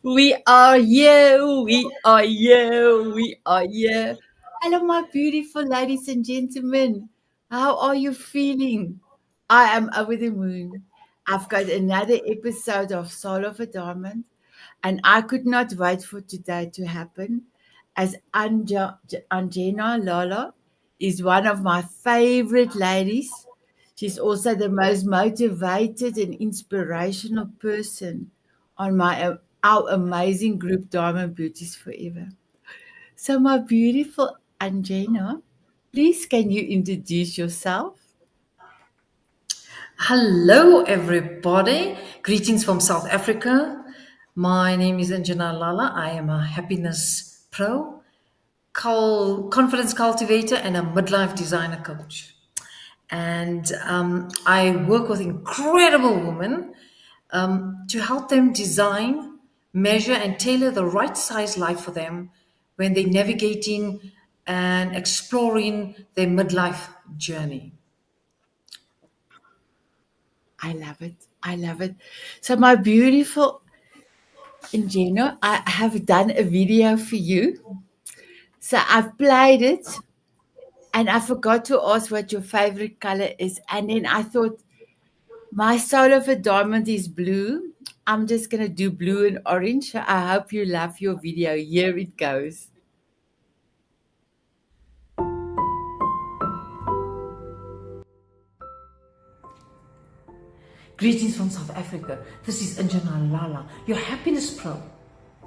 We are here, we are here, we are here. Hello, my beautiful ladies and gentlemen. How are you feeling? I am over the moon. I've got another episode of Soul of a Diamond, and I could not wait for today to happen, as Anjana Lala is one of my favorite ladies. She's also the most motivated and inspirational person on our amazing group Diamond Beauties Forever. So my beautiful Anjana, please can you introduce yourself? Hello, everybody. Greetings from South Africa. My name is Anjana Lala. I am a happiness pro, confidence cultivator, and a midlife designer coach. And I work with incredible women to help them design, measure, and tailor the right size life for them when they're navigating and exploring their midlife journey. I love it. I love it. So my beautiful Anjana, I have done a video for you. So I've played it and I forgot to ask what your favorite color is. And then I thought my soul of a diamond is blue. I'm just going to do blue and orange. So I hope you love your video. Here it goes. Greetings from South Africa. This is Anjana Lala, your happiness pro,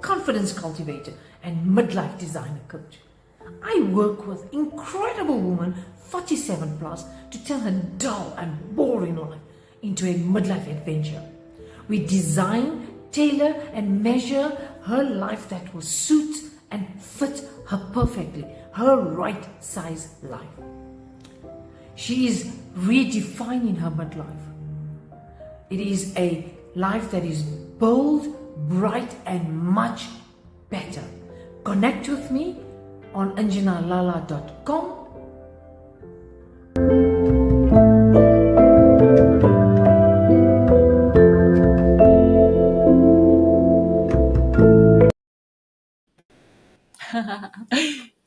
confidence cultivator, and midlife designer coach. I work with incredible women 47 plus to turn her dull and boring life into a midlife adventure. We design, tailor, and measure her life that will suit and fit her perfectly, her right size life. She is redefining her midlife. It is a life that is bold, bright, and much better. Connect with me on anjanalala.com.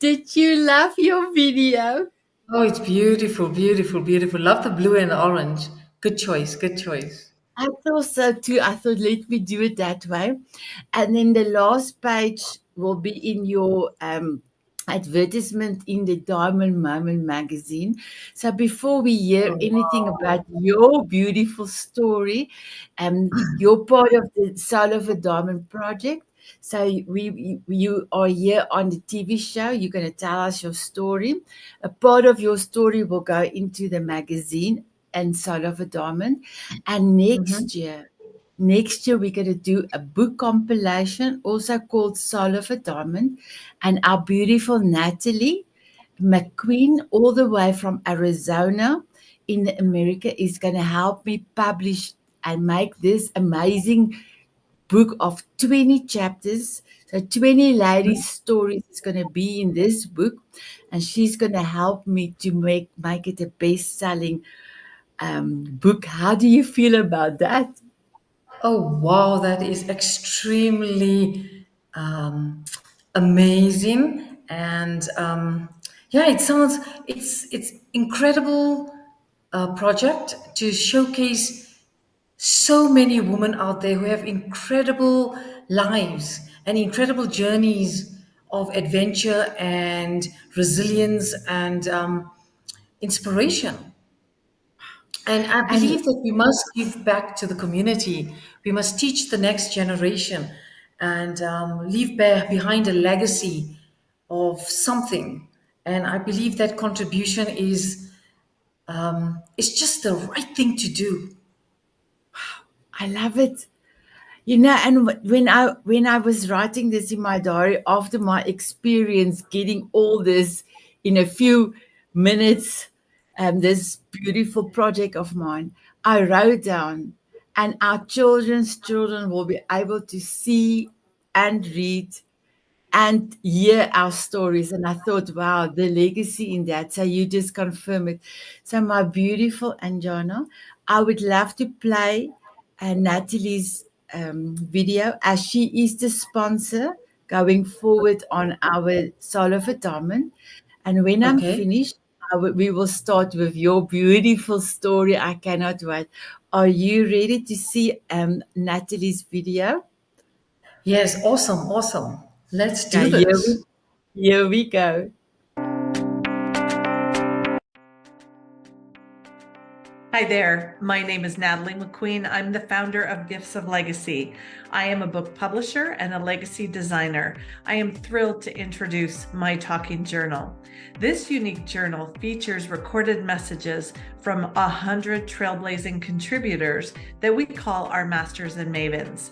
Did you love your video? Oh, it's beautiful, beautiful, beautiful. Love the blue and orange. Good choice, good choice. I thought so too. I thought, let me do it that way. And then the last page will be in your advertisement in the Diamond Moment magazine. So before we hear Oh, anything wow. about your beautiful story, you're part of the Soul of a Diamond project. So you are here on the TV show. You're going to tell us your story. A part of your story will go into the magazine and Soul of a Diamond. And Mhm. next year we're going to do a book compilation, also called Soul of a Diamond. And our beautiful Natalie McQueen, all the way from Arizona in America, is going to help me publish and make this amazing book of 20 chapters. So 20 ladies' stories is going to be in this book, and she's going to help me to make it a best-selling book. How do you feel about that? Oh, wow, that is extremely amazing. And yeah, it's incredible project to showcase so many women out there who have incredible lives and incredible journeys of adventure and resilience and inspiration. And I And believe that we must give back to the community. We must teach the next generation and leave behind a legacy of something. And I believe that contribution is just the right thing to do. I love it. You know, and when I was writing this in my diary after my experience getting all this in a few minutes, this beautiful project of mine, I wrote down, and our children's children will be able to see and read and hear our stories. And I thought, wow, the legacy in that. So you just confirm it. So my beautiful Anjana, I would love to play Natalie's. video, as she is the sponsor going forward on our Solo for Diamond. And when I'm Okay. finished, we will start with your beautiful story. I cannot wait. Are you ready to see Natalie's video? Yes, awesome, awesome. Let's do Okay, this. here we go. Hi there. My name is Natalie McQueen. I'm the founder of Gifts of Legacy. I am a book publisher and a legacy designer. I am thrilled to introduce my talking journal. This unique journal features recorded messages from 100 trailblazing contributors that we call our masters and mavens.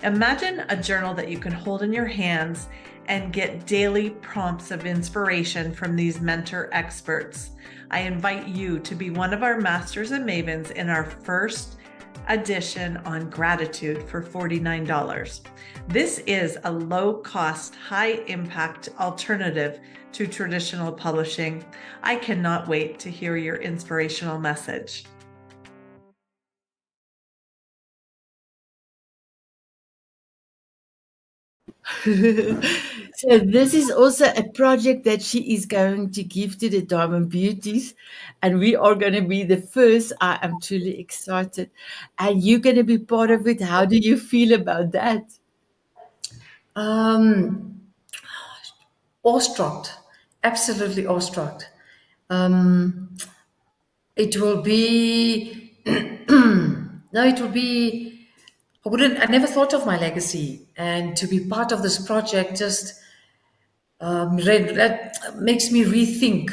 Imagine a journal that you can hold in your hands and get daily prompts of inspiration from these mentor experts. I invite you to be one of our masters and mavens in our first edition on gratitude for $49. This is a low-cost, high-impact alternative to traditional publishing. I cannot wait to hear your inspirational message. So this is also a project that she is going to give to the Diamond Beauties, and we are going to be the first. I am truly excited, and you're going to be part of it. How do you feel about that? Um, Awestruck, absolutely awestruck. Um, it will be, no, it will be, I never thought of my legacy. And to be part of this project just that makes me rethink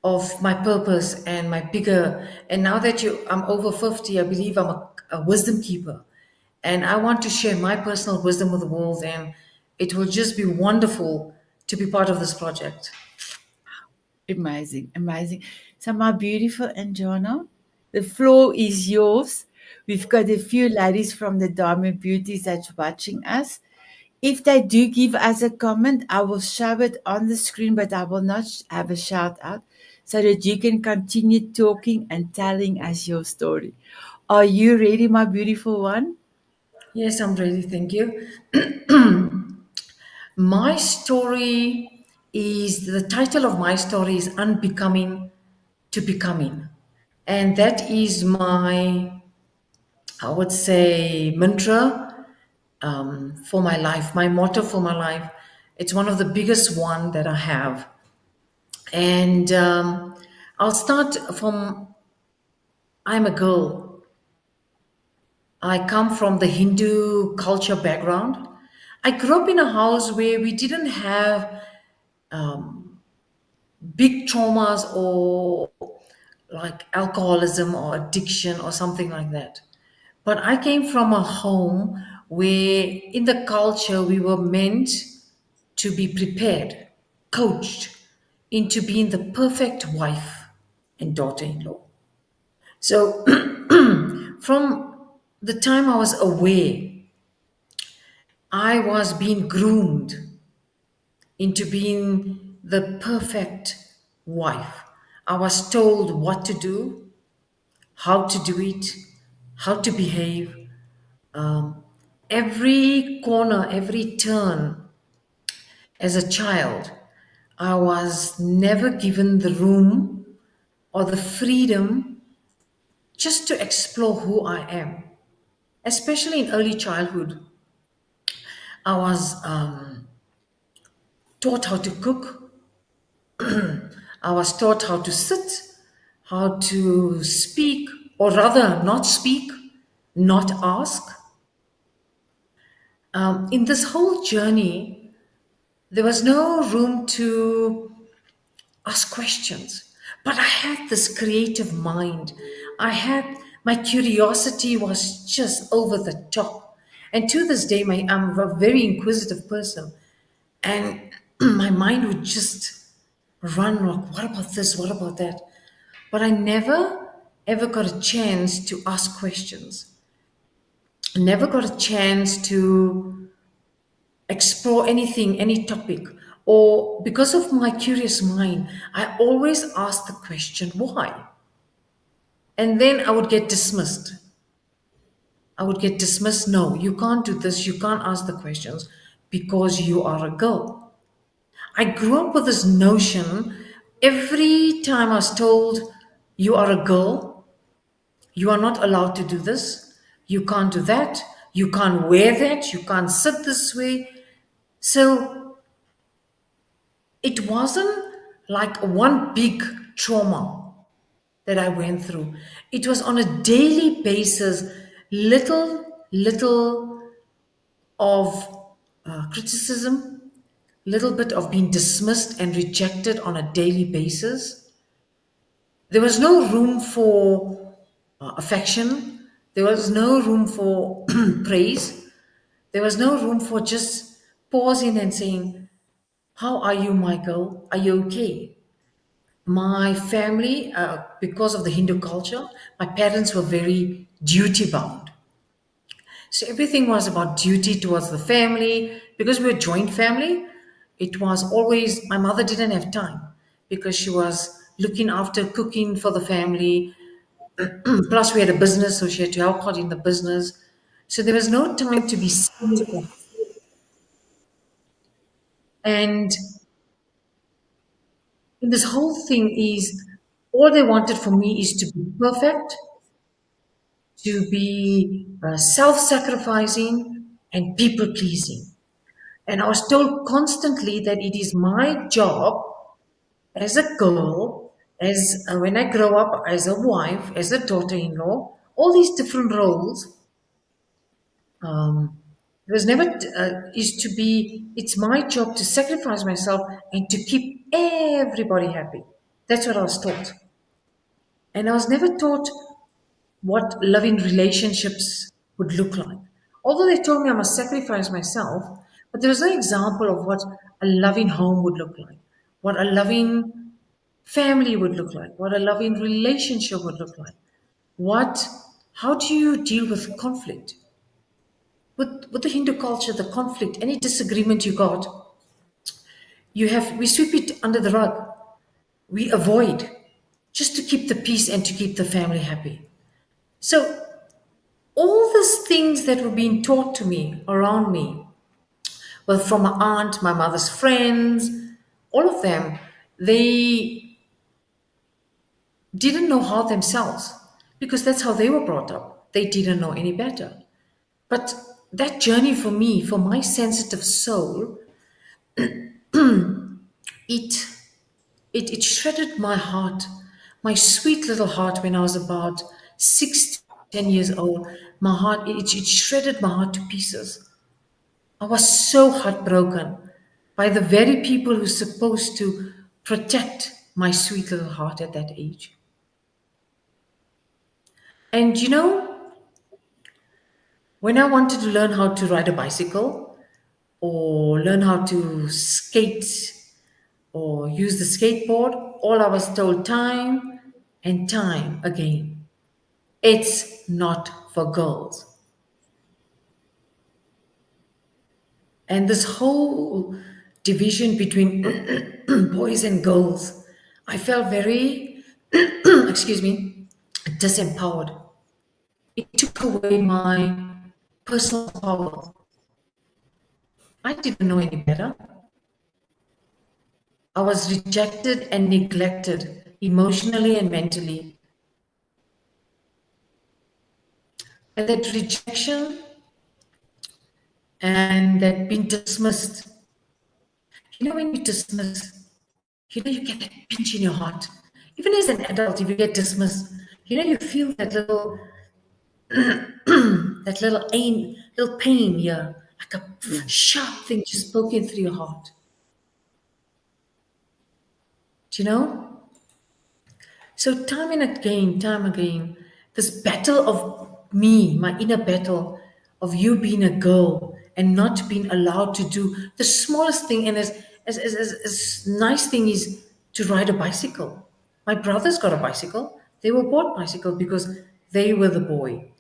of my purpose and my bigger. And now that I'm over 50, I believe I'm a wisdom keeper. And I want to share my personal wisdom with the world. And it will just be wonderful to be part of this project. Amazing, amazing. So, my beautiful Anjana, the floor is yours. We've got a few ladies from the Diamond Beauties that's watching us. If they do give us a comment, I will show it on the screen, but I will not have a shout out so that you can continue talking and telling us your story. Are you ready, my beautiful one? Yes, I'm ready. Thank you. My story the title of my story is Unbecoming to Becoming. And that is my, I would say, mantra for my life, my motto for my life. It's one of the biggest one that I have. And I'll start from I'm a girl. I come from the Hindu culture background. I grew up in a house where we didn't have big traumas or like alcoholism or addiction or something like that. But I came from a home where in the culture we were meant to be prepared, coached into being the perfect wife and daughter in law. So from the time I was aware, I was being groomed into being the perfect wife. I was told what to do, how to do it, how to behave. Every corner, every turn as a child, I was never given the room or the freedom just to explore who I am. Especially in early childhood, I was taught how to cook, I was taught how to sit, how to speak, or rather, not speak, not ask. In this whole journey, there was no room to ask questions. But I had this creative mind. My curiosity was just over the top. And to this day, I'm a very inquisitive person. And my mind would just run like, what about this? What about that? But I never ever got a chance to ask questions. Never got a chance to explore anything, any topic. Or because of my curious mind, I always ask the question, why? And then I would get dismissed. I would get dismissed. No, you can't do this. You can't ask the questions because you are a girl. I grew up with this notion every time I was told, you are a girl, you are not allowed to do this, you can't do that, you can't wear that, you can't sit this way. So it wasn't like one big trauma that I went through. It was on a daily basis, little of criticism, little bit of being dismissed and rejected on a daily basis. There was no room for affection. There was no room for praise. There was no room for just pausing and saying, how are you, my girl? Are you okay? My family, because of the Hindu culture, my parents were very duty bound. So everything was about duty towards the family. Because we were a joint family, it was always, my mother didn't have time because she was looking after cooking for the family. Plus, we had a business, so she had to help out in the business. So there was no time to be silly. And this whole thing is all they wanted from me is to be perfect, to be self sacrificing, and people pleasing. And I was told constantly that it is my job as a girl, as when I grow up, as a wife, as a daughter in law, all these different roles. It was never is to be, it's my job to sacrifice myself and to keep everybody happy. That's what I was taught. And I was never taught what loving relationships would look like. Although they told me I must sacrifice myself, but there was no example of what a loving home would look like, what a loving family would look like, what a loving relationship would look like. What, how do you deal with conflict? With the Hindu culture, the conflict, any disagreement you got, we sweep it under the rug. We avoid just to keep the peace and to keep the family happy. So all these things that were being taught to me around me, well, from my aunt, my mother's friends, all of them, they didn't know how themselves because that's how they were brought up. They didn't know any better. But that journey for me, for my sensitive soul, it it shredded my heart, my sweet little heart when I was about 6 to 10 years old. My heart, it shredded my heart to pieces. I was so heartbroken by the very people who're supposed to protect my sweet little heart at that age. And when I wanted to learn how to ride a bicycle or learn how to skate or use the skateboard, all I was told time and time again, it's not for girls. And this whole division between boys and girls, I felt very, excuse me, disempowered. It took away my personal power. I didn't know any better. I was rejected and neglected emotionally and mentally. And that rejection and that being dismissed, when you dismiss, you get that pinch in your heart. Even as an adult, if you get dismissed, you feel that little, little pain here, like a sharp thing just poking through your heart. Do you know? So time again, this battle of me, my inner battle of you being a girl and not being allowed to do the smallest thing, and as nice thing is to ride a bicycle. My brothers got a bicycle. They were bought bicycle because they were the boy.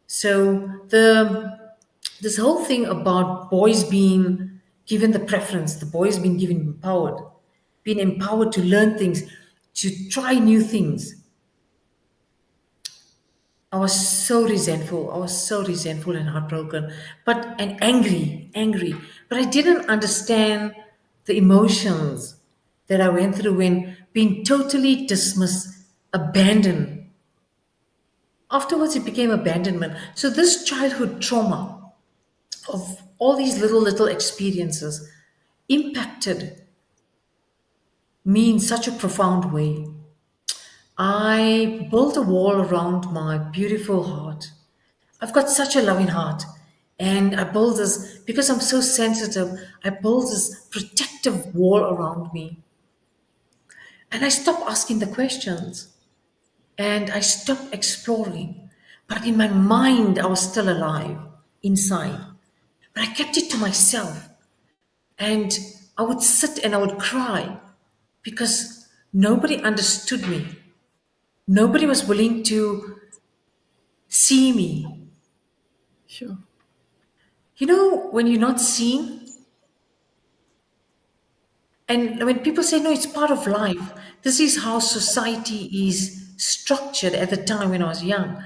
So this whole thing about boys being given the preference, the boys being being empowered to learn things, to try new things. I was so resentful. I was so resentful and heartbroken, and angry. But I didn't understand the emotions that I went through when being totally dismissed, abandoned. Afterwards, it became abandonment. So this childhood trauma of all these little experiences impacted me in such a profound way. I built a wall around my beautiful heart. I've got such a loving heart. And I built this, because I'm so sensitive, I built this protective wall around me. And I stopped asking the questions and I stopped exploring. But in my mind, I was still alive inside. But I kept it to myself. And I would sit and I would cry because nobody understood me. Nobody was willing to see me. Sure. You know, when you're not seen, and when people say, no, it's part of life, this is how society is structured at the time when I was young.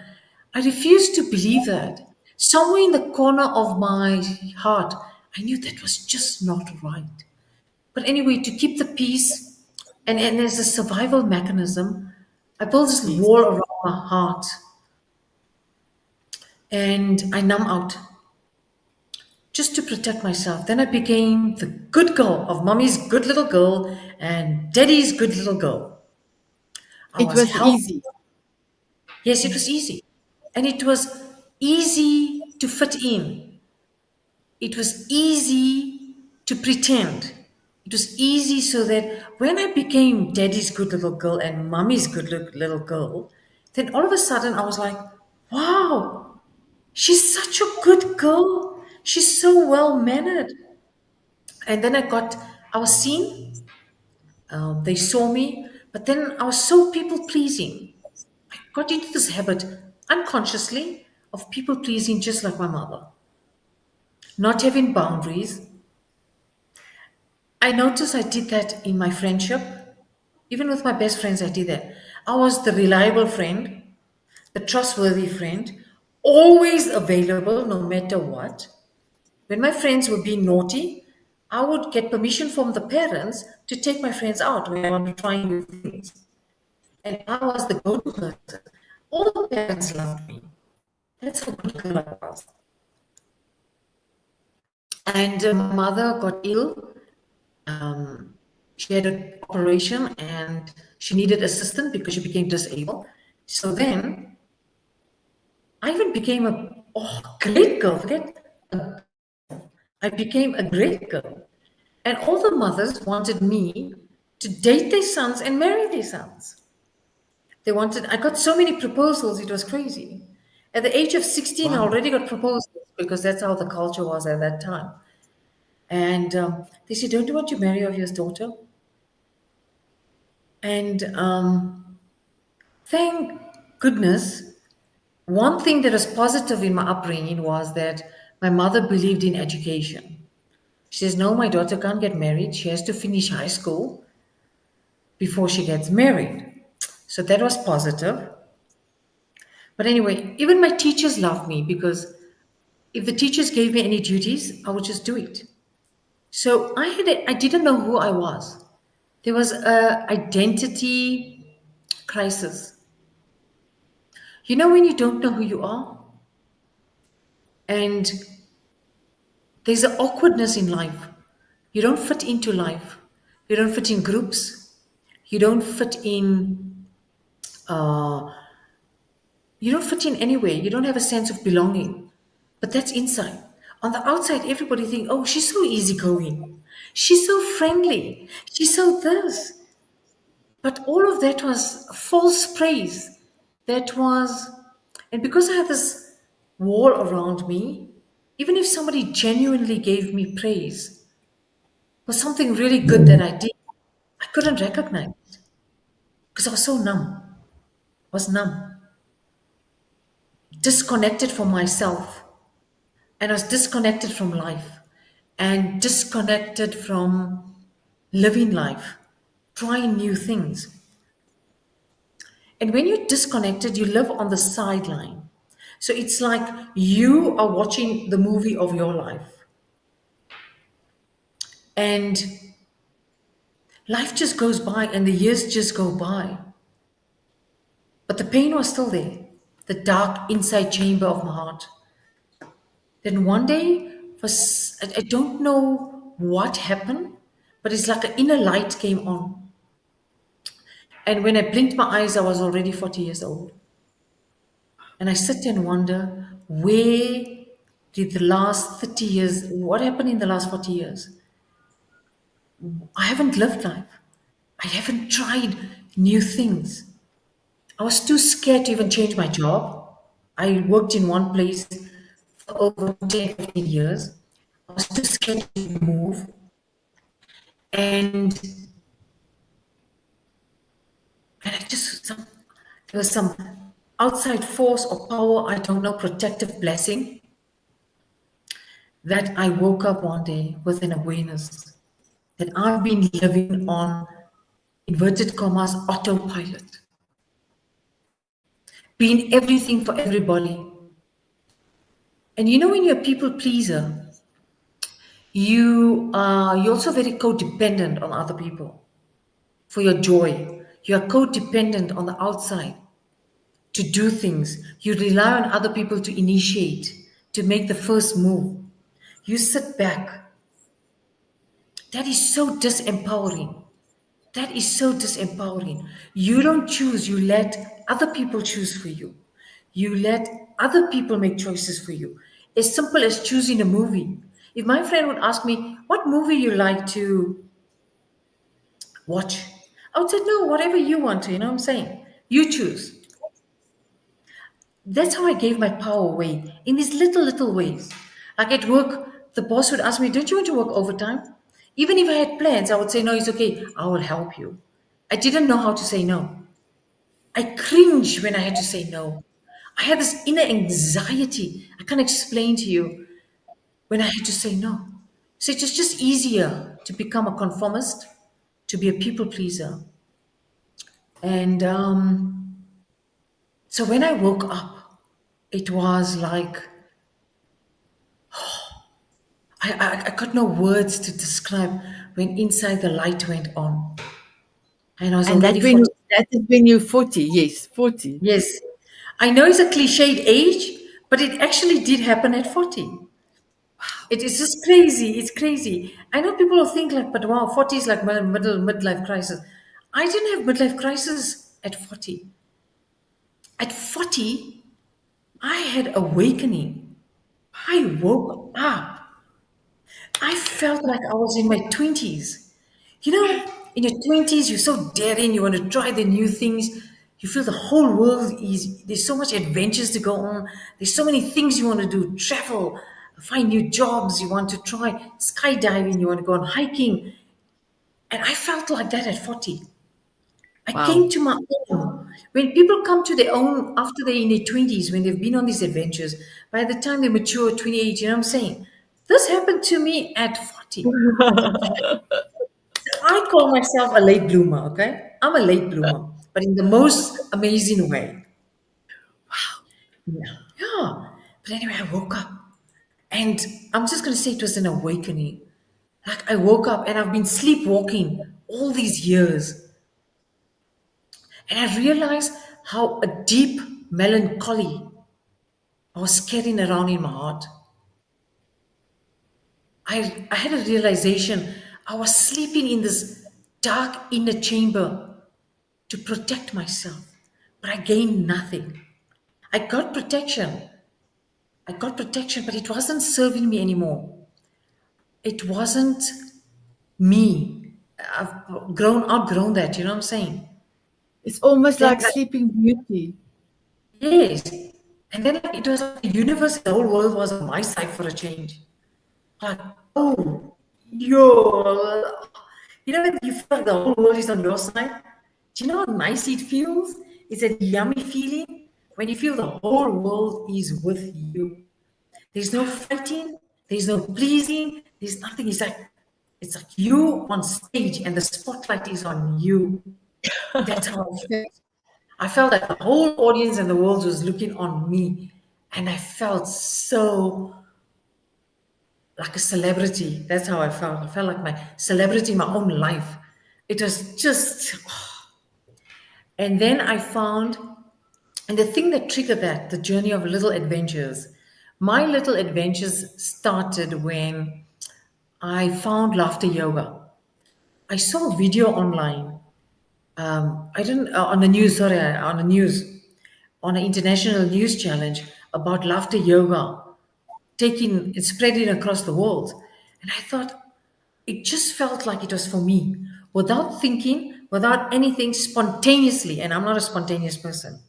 I refused to believe that. Somewhere in the corner of my heart, I knew that was just not right. But anyway, to keep the peace, and as a survival mechanism, I built this Yes. wall around my heart and I numb out just to protect myself. Then I became the good girl of mommy's good little girl and daddy's good little girl. I It was was helped. easy. Yes, it was easy. And it was easy to fit in. It was easy to pretend. It was easy so that when I became daddy's good little girl and mommy's good little girl, then all of a sudden I was like, wow, she's such a good girl. She's so well mannered. And then I was seen, they saw me, but then I was so people pleasing. I got into this habit unconsciously of people pleasing just like my mother, not having boundaries. I noticed I did that in my friendship. Even with my best friends, I did that. I was the reliable friend, the trustworthy friend, always available no matter what. When my friends were being naughty, I would get permission from the parents to take my friends out when I want to try new things. And I was the go-to person. All the parents loved me. That's how good girl I was. And my mother got ill. She had an operation and she needed assistance because she became disabled. So then I even became a great girl. Forget, I became a great girl. And all the mothers wanted me to date their sons and marry their sons. I got so many proposals, it was crazy. At the age of 16, I Wow. already got proposals because that's how the culture was at that time. And they said, don't you want to marry off your daughter? And thank goodness, one thing that was positive in my upbringing was that my mother believed in education. She says, no, my daughter can't get married. She has to finish high school before she gets married. So that was positive. But anyway, even my teachers loved me because if the teachers gave me any duties, I would just do it. So I didn't know who I was. There was a identity crisis. You know when you don't know who you are, and there's an awkwardness in life. You don't fit into life. You don't fit in groups. You don't fit in. Uh, you don't fit in anywhere. You don't have a sense of belonging. But that's inside. On the outside, everybody think, "Oh, she's so easygoing. She's so friendly. She's so this." But all of that was false praise. That was, and because I had this wall around me, even if somebody genuinely gave me praise for something really good that I did, I couldn't recognize it because I was so numb. I was numb, disconnected from myself, and I was disconnected from life and disconnected from living life, trying new things. And when you're disconnected, you live on the sideline. So it's like you are watching the movie of your life. And life just goes by and the years just go by. But the pain was still there, the dark inside chamber of my heart. Then one day, I don't know what happened, but it's like an inner light came on. And when I blinked my eyes, I was already 40 years old. And I sit and wonder, where did the last 30 years, what happened in the last 40 years? I haven't lived life. I haven't tried new things. I was too scared to even change my job. I worked in one place for over 10, 15 years. I was too scared to move. And and there was some outside force or power, I don't know, protective blessing, that I woke up one day with an awareness that I've been living on inverted commas autopilot, being everything for everybody. And you know, when you're a people pleaser, you're also very codependent on other people for your joy. You are codependent on the outside to do things. You rely on other people to initiate, to make the first move. You sit back. That is so disempowering. That is so disempowering. You don't choose, you let other people choose for you. You let other people make choices for you. As simple as choosing a movie. If my friend would ask me, what movie you like to watch? I would say, no, whatever you want to, you know what I'm saying? You choose. That's how I gave my power away in these little ways. Like at work, the boss would ask me, don't you want to work overtime? Even if I had plans, I would say, no, it's okay. I will help you. I didn't know how to say no. I cringed when I had to say no. I had this inner anxiety. I can't explain to you when I had to say no. So it was just easier to become a conformist, to be a people pleaser. And so when I woke up, it was like I got no words to describe when inside the light went on. And I was And already 40. that is when you're 40, yes, 40. Yes. I know it's a cliched age, but it actually did happen at 40. It is just crazy. It's crazy. I know people will think like, but wow, 40 is like midlife crisis. I didn't have midlife crisis at 40. At 40, I had awakening. I woke up. I felt like I was in my 20s. You know, in your 20s, you're so daring, you want to try the new things. You feel the whole world is, there's so much adventures to go on. There's so many things you want to do, travel, find new jobs, you want to try skydiving, you want to go on hiking. And I felt like that at 40. I Wow. came to my own. When people come to their own after they're in their 20s, when they've been on these adventures, by the time they mature, 28, you know what I'm saying? This happened to me at 40. I call myself a late bloomer, okay? I'm a late bloomer, but in the most amazing way. Yeah. Yeah. But anyway, I woke up and I'm just going to say it was an awakening. Like I woke up and I've been sleepwalking all these years. And I realized how a deep melancholy I was carrying around in my heart. I had a realization I was sleeping in this dark inner chamber to protect myself, but I gained nothing. I got protection. I got protection, but it wasn't serving me anymore. It wasn't me. I've outgrown that, you know what I'm saying? It's almost Then, like Sleeping Beauty. yes. And then like, it was like the universe, the whole world was on my side for a change. Like, oh, yo, you know, when you feel like the whole world is on your side? Do you know how nice it feels? It's a yummy feeling when you feel the whole world is with you. There's no fighting, there's no pleasing, there's nothing. It's like you on stage and the spotlight is on you. That's how I felt. I felt like the whole audience and the world was looking on me. And I felt so like a celebrity. That's how I felt. I felt like my celebrity in my own life. It was just, and then I found, and the thing that triggered that, the journey of little adventures, my little adventures started when I found laughter yoga. I saw a video online. I didn't on the news. Sorry, on the news, on an international news challenge about laughter yoga, taking it spreading across the world, and I thought it just felt like it was for me, without thinking, without anything, spontaneously. And I'm not a spontaneous person,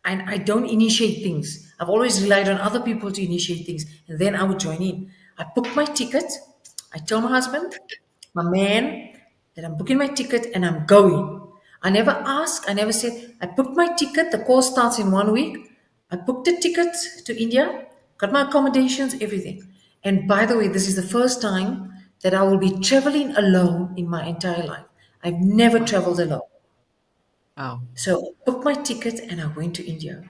and I don't initiate things. I've always relied on other people to initiate things, and then I would join in. I booked my ticket. I told my husband, my man, that I'm booking my ticket and I'm going. I never asked. I never said, I booked my ticket. The course starts in 1 week. I booked a ticket to India, got my accommodations, everything. And by the way, this is the first time that I will be traveling alone in my entire life. I've never Wow. traveled alone. Wow. So I booked my ticket and I went to India.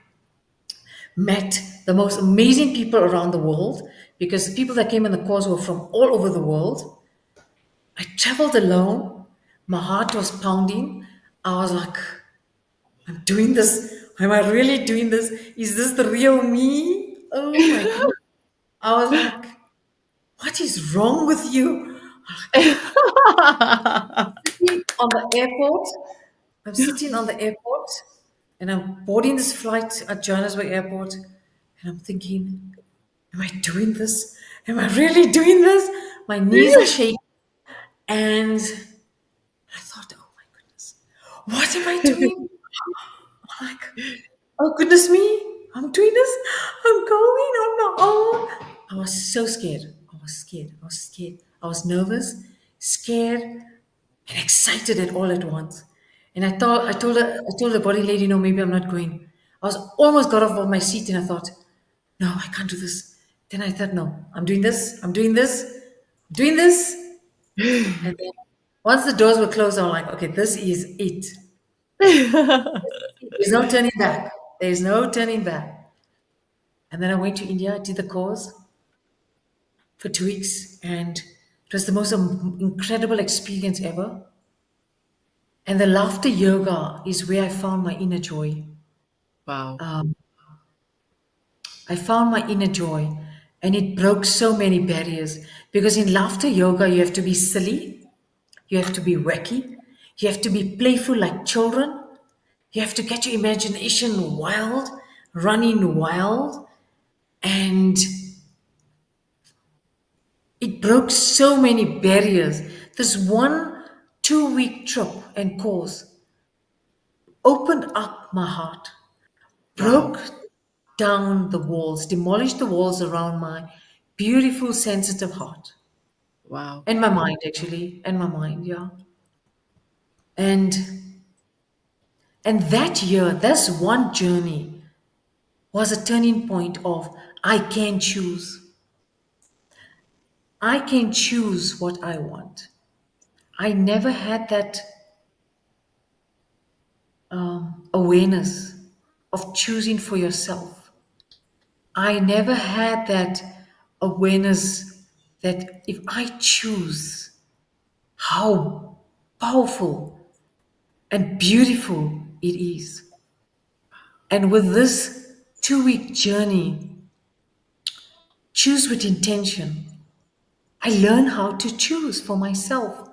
Met the most amazing people around the world because the people that came in the course were from all over the world. I traveled alone. My heart was pounding. I was like, I'm doing this. Am I really doing this? Is this the real me? Oh my goodness. I was like, what is wrong with you? Sitting on the airport. I'm sitting on the airport and I'm boarding this flight at Johannesburg Airport. And I'm thinking, am I doing this? Am I really doing this? My knees are shaking. And I thought, oh my goodness, what am I doing? I'm like, oh goodness me, I'm doing this. I'm going on my own. I was so scared. I was scared. I was scared. I was nervous, scared, and excited at all at once. And I told the body lady, no, maybe I'm not going. I was almost got off of my seat and I thought, no, I can't do this. Then I thought, no, I'm doing this. I'm doing this. I'm doing this. And then once the doors were closed, I'm like, okay, this is it. There's no turning back. There's no turning back. And then I went to India, did the course for 2 weeks, and it was the most incredible experience ever. And the laughter yoga is where I found my inner joy. Wow. I found my inner joy, and it broke so many barriers. Because in laughter yoga, you have to be silly, you have to be wacky, you have to be playful like children, you have to get your imagination wild, running wild, and it broke so many barriers. This one 2 week trip and course opened up my heart, Wow. broke down the walls, demolished the walls around my beautiful, sensitive heart. Wow. And my mind, actually, and my mind, yeah. And that year, this one journey was a turning point of I can choose. I can choose what I want. I never had that awareness of choosing for yourself. I never had that awareness that if I choose, how powerful and beautiful it is. And with this 2 week journey, choose with intention, I learn how to choose for myself.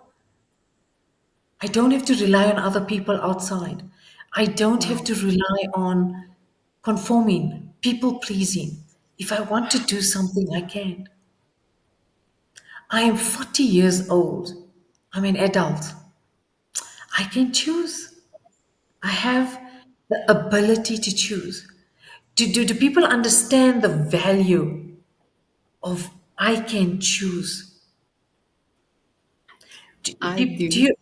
I don't have to rely on other people outside. I don't have Wow. to rely on conforming, people pleasing. If I want to do something, I can. I am 40 years old. I'm an adult. I can choose. I have the ability to choose. Do people understand the value of I can choose? I Do do. you?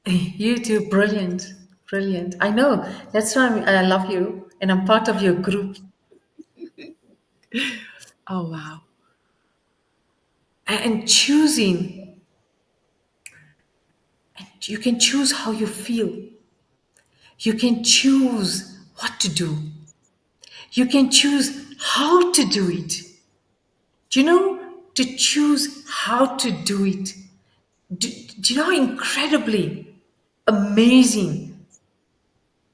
You too. Brilliant. Brilliant. I know. That's why I love you and I'm part of your group. Oh, wow. And choosing, you can choose how you feel. You can choose what to do. You can choose how to do it. Do you know to choose how to do it? Do you know how incredibly amazing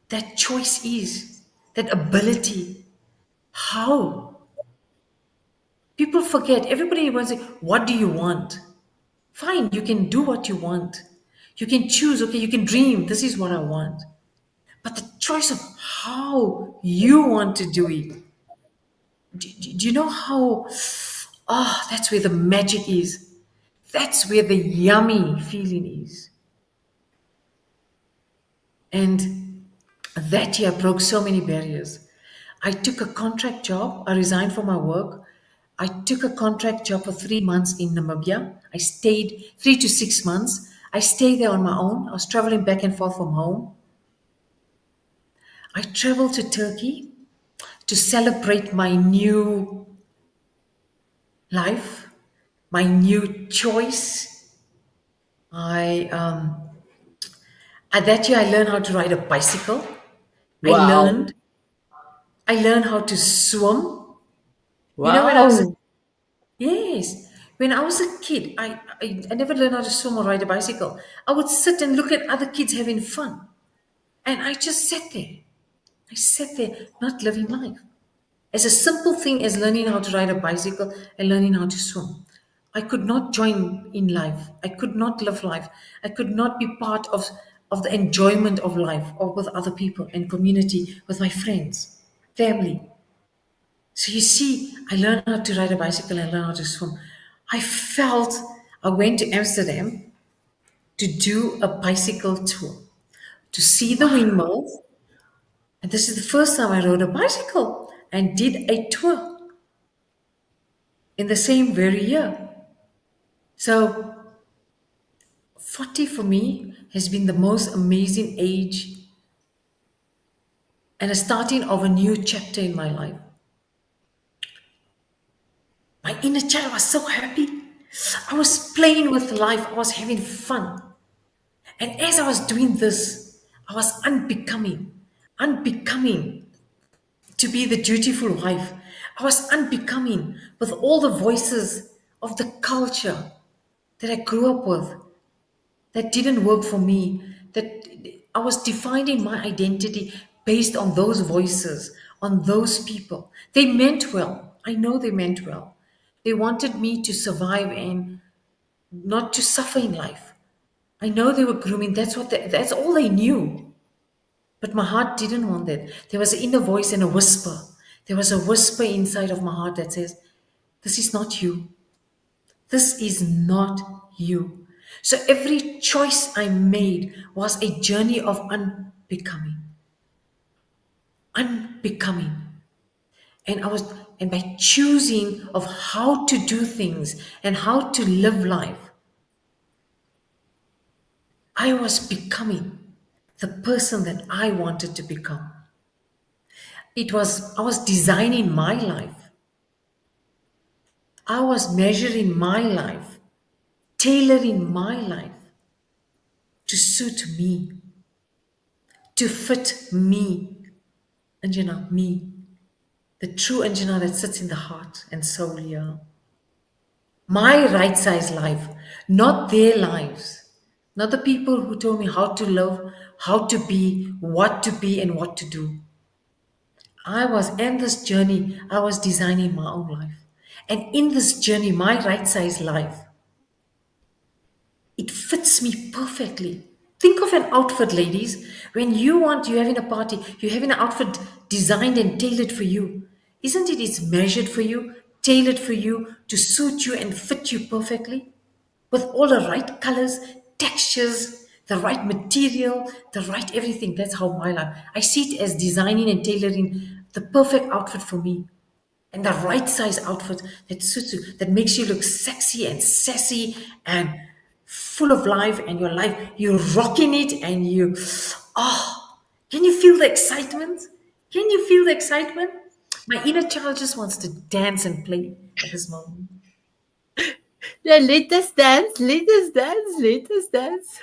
that choice is? That ability. How? People forget. Everybody wants to say, what do you want? Fine, you can do what you want. You can choose, okay, you can dream, this is what I want. But the choice of how you want to do it, do you know how? Oh, that's where the magic is. That's where the yummy feeling is. And that year broke so many barriers. I took a contract job. I resigned from my work. I took a contract job for 3 months in Namibia. I stayed 3 to 6 months. I stayed there on my own. I was traveling back and forth from home. I traveled to Turkey to celebrate my new life, my new choice. I at that year I learned how to ride a bicycle. I Wow. learned I learned how to swim. You know, when I was a Wow. yes, when I was a kid, I never learned how to swim or ride a bicycle. I would sit and look at other kids having fun, and I just sat there. I sat there, not living life. As a simple thing as learning how to ride a bicycle and learning how to swim. I could not join in life. I could not live life. I could not be part of the enjoyment of life or with other people and community, with my friends, family. So you see, I learned how to ride a bicycle and learn how to swim. I felt I went to Amsterdam to do a bicycle tour, to see the windmills. And this is the first time I rode a bicycle and did a tour in the same very year. So 40 for me has been the most amazing age and a starting of a new chapter in my life. My inner child was so happy. I was playing with life, I was having fun. And as I was doing this, I was unbecoming to be the dutiful wife. I was unbecoming with all the voices of the culture that I grew up with that didn't work for me, that I was defining my identity based on those voices, on those people. They meant well. I know they meant well. They wanted me to survive and not to suffer in life. I know they were grooming. That's all they knew. But my heart didn't want that. There was an inner voice and a whisper. There was a whisper inside of my heart that says, this is not you. This is not you. So every choice I made was a journey of unbecoming. Unbecoming. And by choosing of how to do things and how to live life, I was becoming the person that I wanted to become. I was designing my life. I was measuring my life, tailoring my life to suit me, to fit me, Anjana, me, the true Anjana that sits in the heart and soul here. My right size life, not their lives, not the people who told me how to live, how to be, and what to do. I was in this journey, I was designing my own life. And in this journey, my right size life, it fits me perfectly. Think of an outfit, ladies. When you're having a party, you're having an outfit designed and tailored for you. Isn't it? It's measured for you, tailored for you to suit you and fit you perfectly with all the right colors, textures, the right material, the right everything. That's how my life. I see it as designing and tailoring the perfect outfit for me and the right size outfit that suits you, that makes you look sexy and sassy and full of life, and your life, you're rocking it, and oh, can you feel the excitement? Can you feel the excitement? My inner child just wants to dance and play at this moment. Yeah, let us dance, let us dance, let us dance.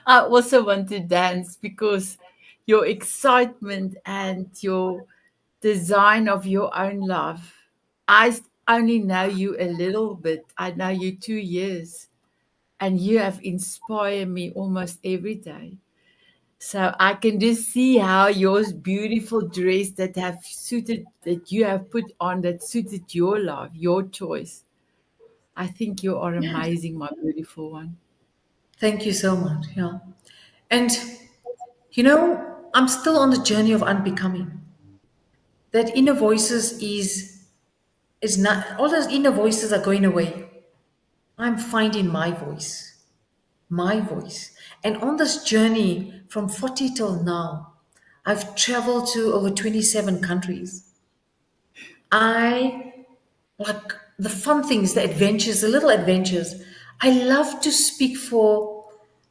I also want to dance because your excitement and your design of your own life. Only know you a little bit. I know you 2 years, and you have inspired me almost every day. So I can just see how your beautiful dress that you have put on that suited your life, your choice. I think you are Yeah. amazing, my beautiful one. Thank you so much. Yeah. And I'm still on the journey of unbecoming. That inner voices is not all those inner voices are going away. I'm finding my voice. My voice. And on this journey from 40 till now, I've traveled to over 27 countries. I like the fun things, the adventures, the little adventures. I love to speak for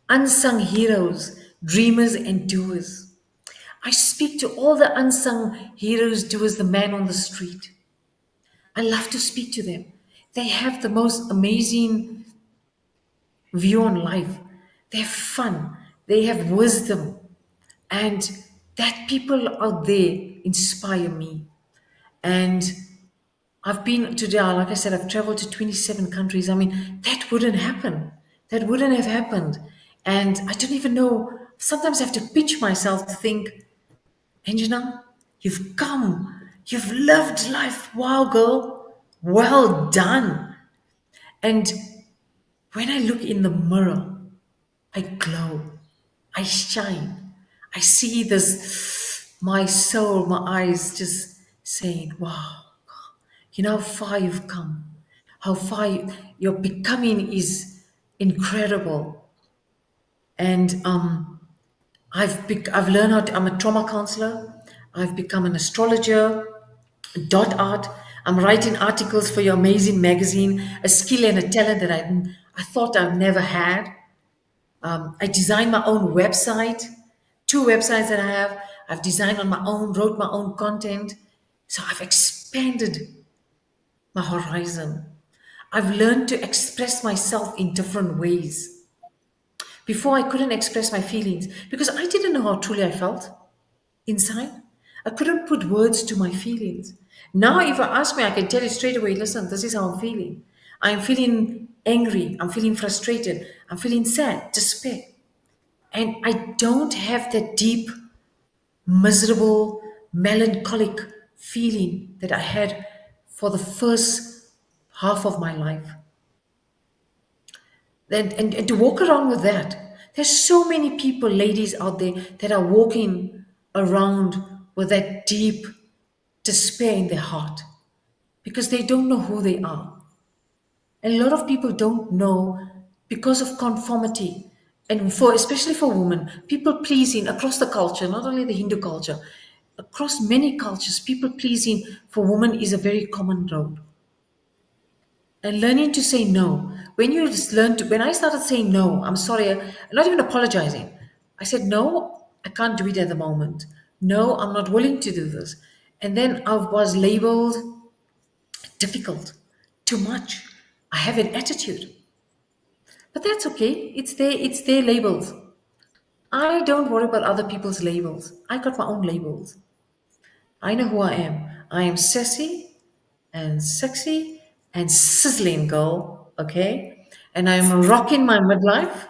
unsung heroes, dreamers, and doers. I speak to all the unsung heroes, doers, the man on the street. I love to speak to them. They have the most amazing view on life. They have fun. They have wisdom. And that people out there inspire me. And I've been to, like I said, I've traveled to 27 countries. I mean, that wouldn't happen. That wouldn't have happened. And I don't even know. Sometimes I have to pinch myself to think, Anjana, you've come. You've lived life. Wow, girl. Well done. And when I look in the mirror, I glow. I shine. I see this, my soul, my eyes just saying, wow, you know how far you've come. How far your becoming is incredible. And I've learned I'm a trauma counselor. I've become an astrologer, dot art. I'm writing articles for your amazing magazine, a skill and a talent that I thought I've never had. I designed my own website, two websites that I have. I've designed on my own, wrote my own content. So I've expanded my horizon. I've learned to express myself in different ways. Before, I couldn't express my feelings because I didn't know how truly I felt inside. I couldn't put words to my feelings. Now, if I ask me, I can tell you straight away, listen, this is how I'm feeling. I'm feeling angry. I'm feeling frustrated. I'm feeling sad, despair. And I don't have that deep, miserable, melancholic feeling that I had for the first half of my life. And to walk around with that, there's so many people, ladies out there, that are walking around with that deep despair in their heart because they don't know who they are. And a lot of people don't know because of conformity. And for especially for women, people pleasing across the culture, not only the Hindu culture, across many cultures, people pleasing for women is a very common road. And learning to say no. When you just learn to, when I started saying no, I'm sorry, I'm not even apologizing. I said, no, I can't do it at the moment. No, I'm not willing to do this. And then I was labeled difficult, too much. I have an attitude. But that's okay. It's their labels. I don't worry about other people's labels. I got my own labels. I know who I am. I am sassy and sexy and sizzling girl, okay? And I'm rocking my midlife.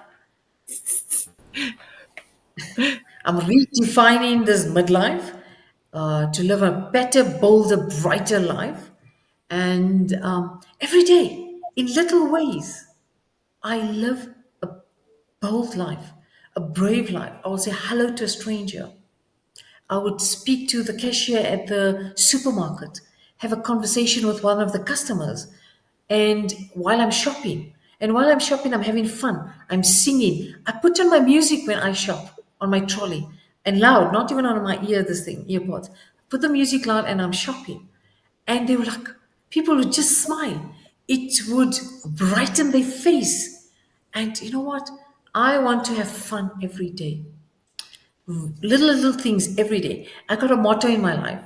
I'm redefining this midlife to live a better, bolder, brighter life. And every day, in little ways, I live a bold life, a brave life. I will say hello to a stranger. I would speak to the cashier at the supermarket, have a conversation with one of the customers, and while I'm shopping, I'm having fun. I'm singing. I put on my music when I shop on my trolley and loud, not even on my earpods. Put the music loud and I'm shopping. And they were like, people would just smile. It would brighten their face. And you know what? I want to have fun every day. Little things every day. I got a motto in my life.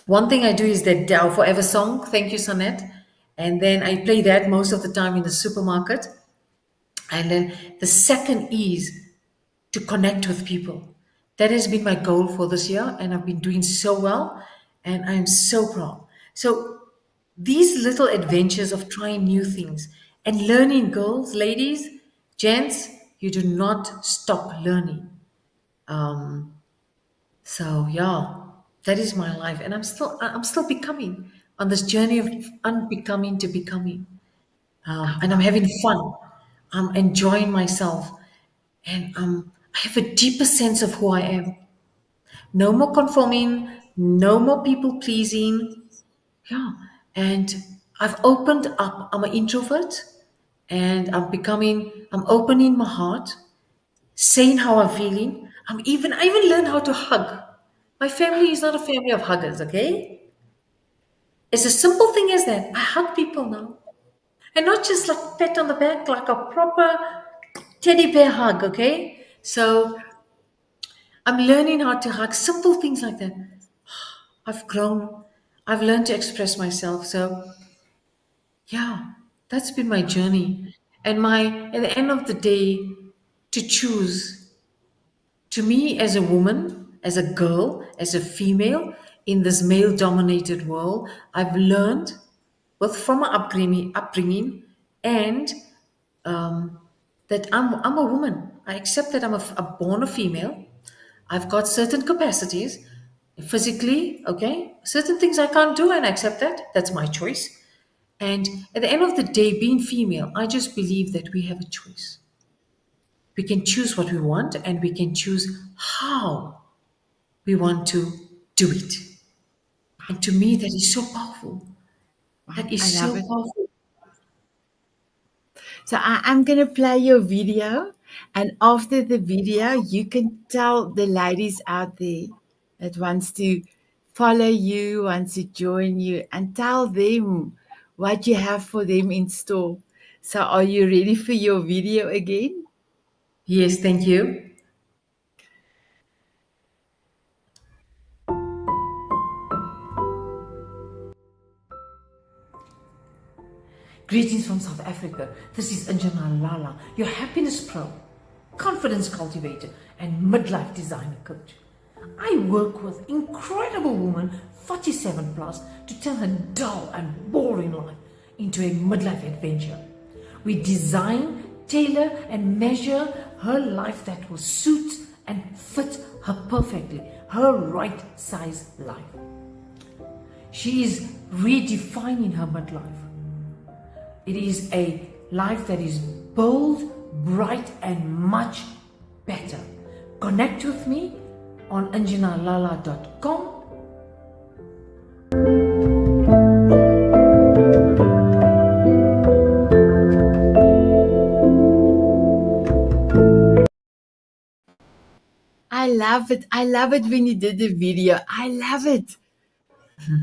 One thing I do is that Dow Forever song. Thank you, Sonette. And then I play that most of the time in the supermarket. And then the second is to connect with people. That has been my goal for this year, and I've been doing so well, and I'm so proud. So, these little adventures of trying new things and learning, girls, ladies, gents, you do not stop learning. Um, so yeah, that is my life, and I'm still becoming on this journey of unbecoming to becoming, Oh, and I'm having fun. I'm enjoying myself, and I have a deeper sense of who I am. No more conforming, no more people pleasing. Yeah, and I've opened up. I'm an introvert, and I'm opening my heart, saying how I'm feeling. I even learned how to hug. My family is not a family of huggers, okay? It's a simple thing as that. I hug people now. And not just like pat on the back, like a proper teddy bear hug, okay? So I'm learning how to hug simple things like that. I've grown. I've learned to express myself. So yeah, that's been my journey. And at the end of the day, to choose, to me as a woman, as a girl, as a female in this male dominated world, I've learned both from my upbringing and um, that I'm a woman. I accept that I'm born a female. I've got certain capacities physically, okay? Certain things I can't do, and I accept that. That's my choice. And at the end of the day, being female, I just believe that we have a choice. We can choose what we want, and we can choose how we want to do it. And to me, that is so powerful. wow, That I is love so it. powerful. So I'm going to play your video, and after the video, you can tell the ladies out there that wants to follow you, wants to join you, and tell them what you have for them in store. So are you ready for your video again? Yes, thank you. Greetings from South Africa. This is Anjana Lala, your happiness pro, confidence cultivator, and midlife designer coach. I work with incredible women 47 plus to turn her dull and boring life into a midlife adventure. We design, tailor, and measure her life that will suit and fit her perfectly, her right size life. She is redefining her midlife. It is a life that is bold, bright, and much better. Connect with me on anjanalala.com. I love it. I love it when you did the video. I love it.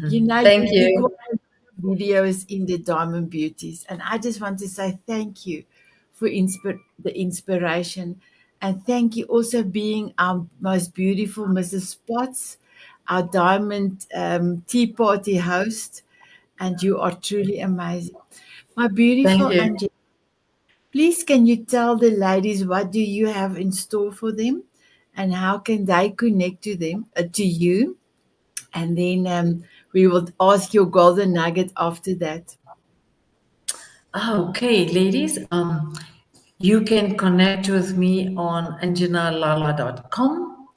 You know, Thank you you. got videos in the Diamond Beauties, and I just want to say thank you for the inspiration, and thank you also being our most beautiful Mrs. Spots, our Diamond Tea Party host, and you are truly amazing. My Thank beautiful you. Angie, please can you tell the ladies what do you have in store for them, and how can they connect to you? And then we will ask your golden nugget after that. Okay, ladies, you can connect with me on anjanalala.com.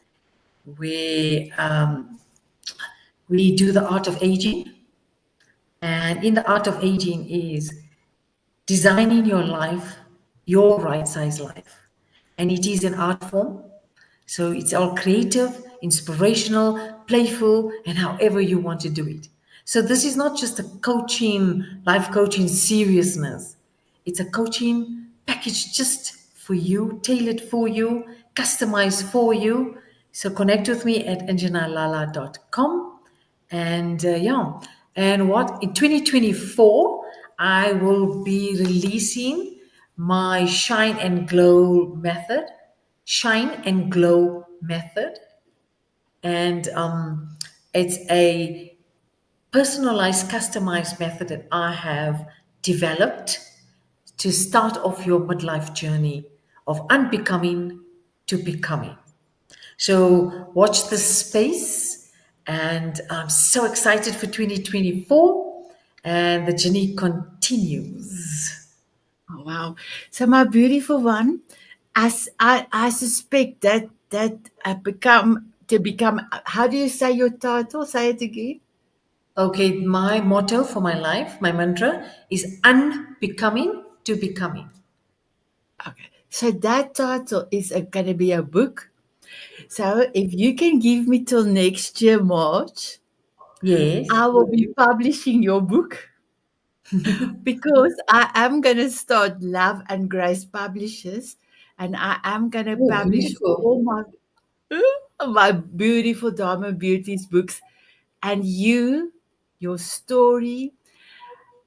We, we do the art of aging, and in the art of aging is designing your life, your right size life. And it is an art form. So it's all creative, inspirational, playful, and however you want to do it. So this is not just a coaching, life coaching seriousness. It's a coaching package just for you, tailored for you, customized for you. So connect with me at anjanalala.com. And yeah, and what in 2024, I will be releasing my Shine and Glow method. And it's a personalized, customized method that I have developed to start off your midlife journey of unbecoming to becoming. So watch this space, and I'm so excited for 2024, and the journey continues. Oh, wow. So my beautiful one, as I suspect that I become to become. How do you say your title? Say it again. Okay, my motto for my life, my mantra is unbecoming to becoming. Okay. So that title is going to be a book. So if you can give me till next year March, Yes. I will be publishing your book because I am going to start Love and Grace Publishers, and I am going to Oh, publish beautiful. all my beautiful Dharma Beauties books. And your story.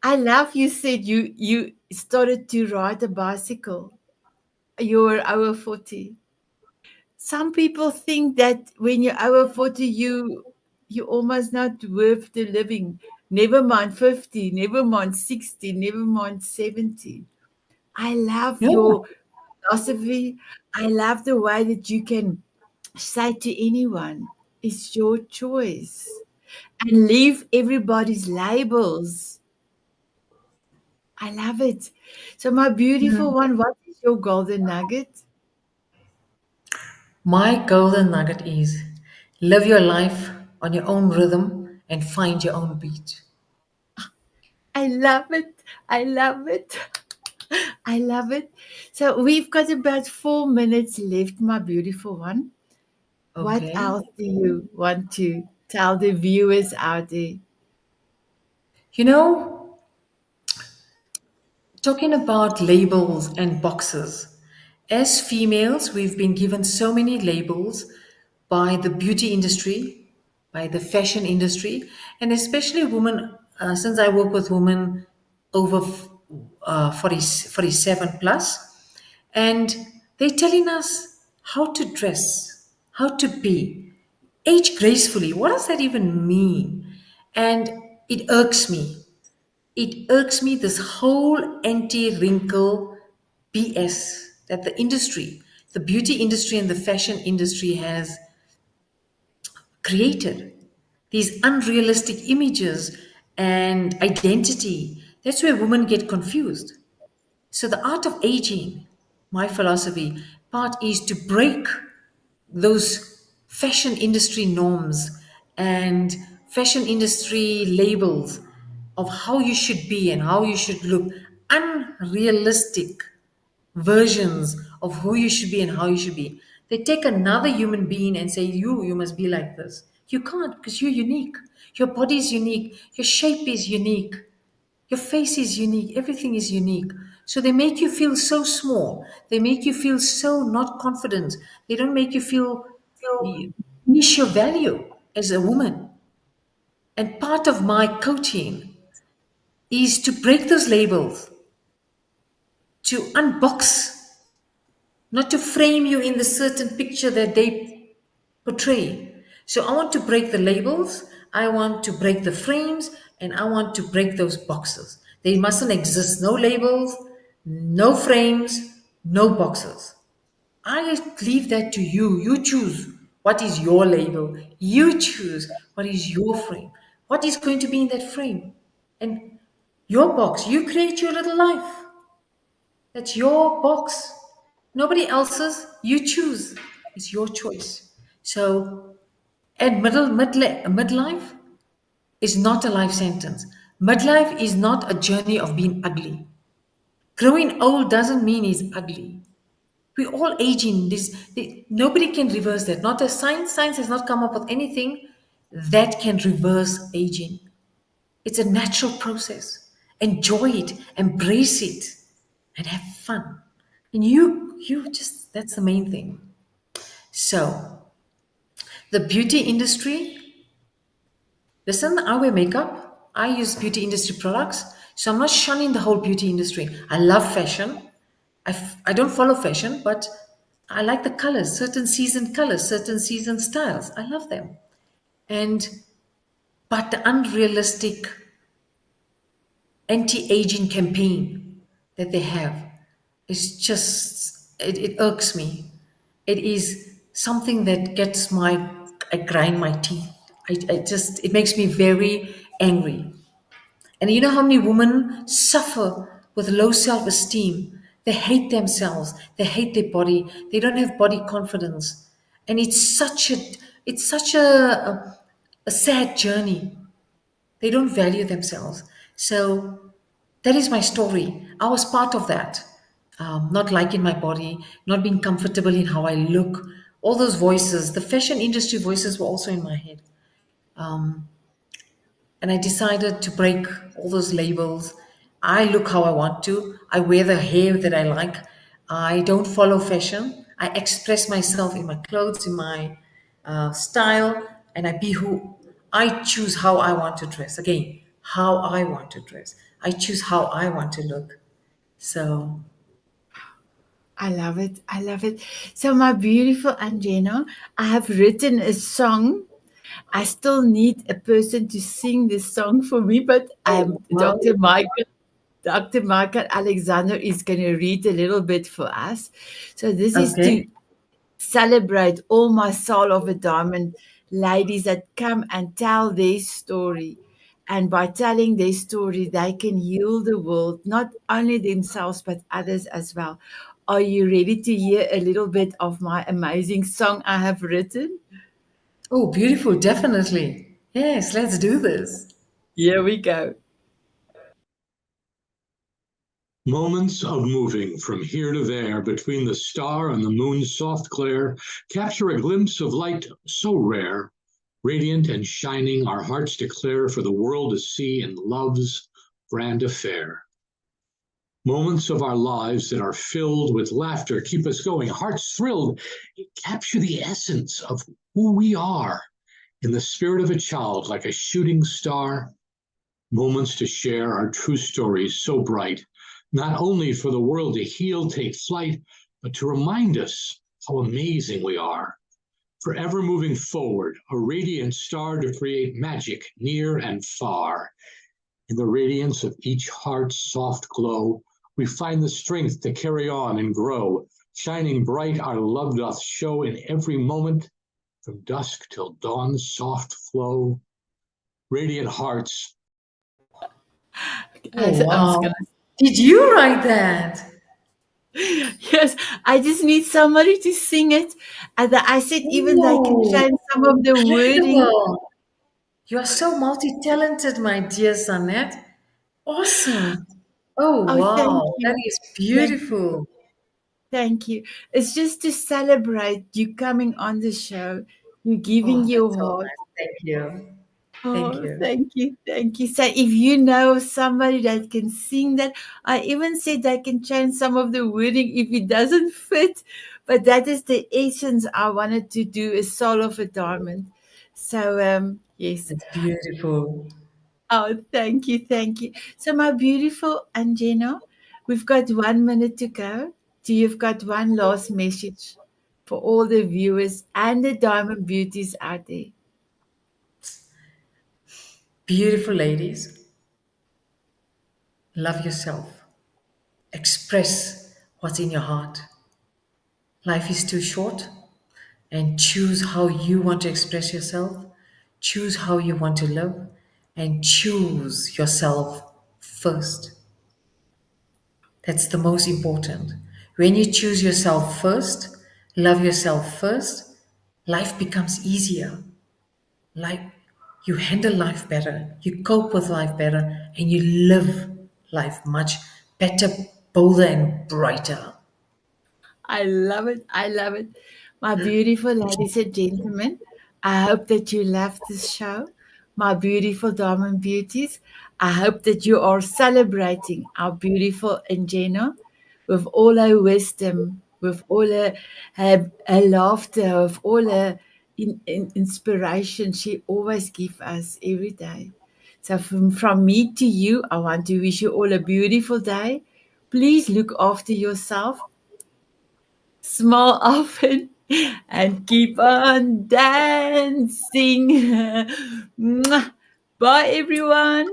I love you said you started to ride a bicycle. You're over 40. Some people think that when you're over 40, you almost not worth the living. Never mind 50, never mind 60, never mind 70. I love No. your philosophy. I love the way that you can say to anyone, it's your choice. And leave everybody's labels. I love it. So, my beautiful one, what is your golden nugget? My golden nugget is live your life on your own rhythm and find your own beat. I love it. I love it. I love it. So, we've got about 4 minutes left, my beautiful one. What Okay. else do you want to tell the viewers out there? You know, talking about labels and boxes, as females, we've been given so many labels by the beauty industry, by the fashion industry, and especially women, since I work with women over 47 plus, and they're telling us how to dress, how to be, age gracefully. What does that even mean? And it irks me. It irks me, this whole anti wrinkle BS that the industry, the beauty industry and the fashion industry has created. These unrealistic images and identity. That's where women get confused. So, the art of aging, my philosophy, part is to break those fashion industry norms and fashion industry labels of how you should be and how you should look, unrealistic versions of who you should be and how you should be. They take another human being and say, you must be like this. You can't, because you're unique. Your body is unique, your shape is unique, your face is unique, everything is unique. So they make you feel so small. They make you feel so not confident. They don't make you feel niche your value as a woman. And part of my coaching is to break those labels, to unbox, not to frame you in the certain picture that they portray. So I want to break the labels, I want to break the frames, and I want to break those boxes. They mustn't exist. No labels, no frames, no boxes. I leave that to you. You choose what is your label. You choose what is your frame. What is going to be in that frame? And your box, you create your little life. That's your box. Nobody else's. You choose. It's your choice. So, and midlife is not a life sentence. Midlife is not a journey of being ugly. Growing old doesn't mean it's ugly. We all aging. Nobody can reverse that. Not as science. Science has not come up with anything that can reverse aging. It's a natural process. Enjoy it, embrace it, and have fun. And you just, that's the main thing. So, the beauty industry, listen, I wear makeup. I use beauty industry products. So I'm not shunning the whole beauty industry. I love fashion. I don't follow fashion, but I like the colors, certain season styles. I love them. And but the unrealistic anti-aging campaign that they have is just it irks me. It is something that gets my, I grind my teeth. I just, it makes me very angry. And you know how many women suffer with low self esteem? They hate themselves, they hate their body, they don't have body confidence. And it's such a sad journey. They don't value themselves. So that is my story. I was part of that. Not liking my body, not being comfortable in how I look. All those voices, the fashion industry voices were also in my head. And I decided to break all those labels. I look how I want to. I wear the hair that I like. I don't follow fashion. I express myself in my clothes, in my style, and I be who I choose how I want to dress. Again, how I want to dress. I choose how I want to look. So, I love it. I love it. So, my beautiful Anjana, I have written a song. I still need a person to sing this song for me, but oh, wow. Dr. Michael Alexander is going to read a little bit for us. So, this is to Okay. celebrate all my soul of a diamond ladies that come and tell their story. And by telling their story, they can heal the world, not only themselves, but others as well. Are you ready to hear a little bit of my amazing song I have written? Oh, beautiful. Definitely. Yes, let's do this. Here we go. Moments of moving from here to there between the star and the moon's soft glare capture a glimpse of light so rare, radiant and shining, our hearts declare for the world to see in love's grand affair. Moments of our lives that are filled with laughter keep us going, hearts thrilled, capture the essence of who we are in the spirit of a child like a shooting star. Moments to share our true stories so bright, not only for the world to heal, take flight, but to remind us how amazing we are. Forever moving forward, a radiant star to create magic near and far. In the radiance of each heart's soft glow, we find the strength to carry on and grow. Shining bright, our love doth show in every moment, from dusk till dawn's soft flow. Radiant hearts. Oh, I was wow. gonna Did you write that? yes, I just need somebody to sing it. And I said even they can Oh, change some of the wording. incredible. You are so multi-talented, my dear Sanette. Awesome. Oh, Oh, thank wow. That you. is Thank beautiful. Thank you. It's just to celebrate you coming on the show, you giving Oh, your that's so heart. nice. Thank you. Thank Oh, you. thank you. Thank you. So if you know somebody that can sing that, I even said they can change some of the wording if it doesn't fit. But that is the essence I wanted to do, a soul of a diamond. So yes. That's beautiful. Oh, thank you, thank you. So, my beautiful Anjena, we've got 1 minute to go. So, you've got one last message for all the viewers and the diamond beauties out there. Beautiful ladies, love yourself. Express what's in your heart. Life is too short, and choose how you want to express yourself. Choose how you want to live, and choose yourself first. That's the most important. When you choose yourself first, love yourself first, life becomes easier. Like you handle life better, you cope with life better, and you live life much better, bolder, and brighter. I love it. I love it. My beautiful ladies and gentlemen, I hope that you love this show. My beautiful diamond beauties, I hope that you are celebrating our beautiful Anjena with all her wisdom, with all her laughter, with all her inspiration she always gives us every day. So from me to you, I want to wish you all a beautiful day. Please look after yourself, smile often, and keep on dancing. Mwah. Bye, everyone.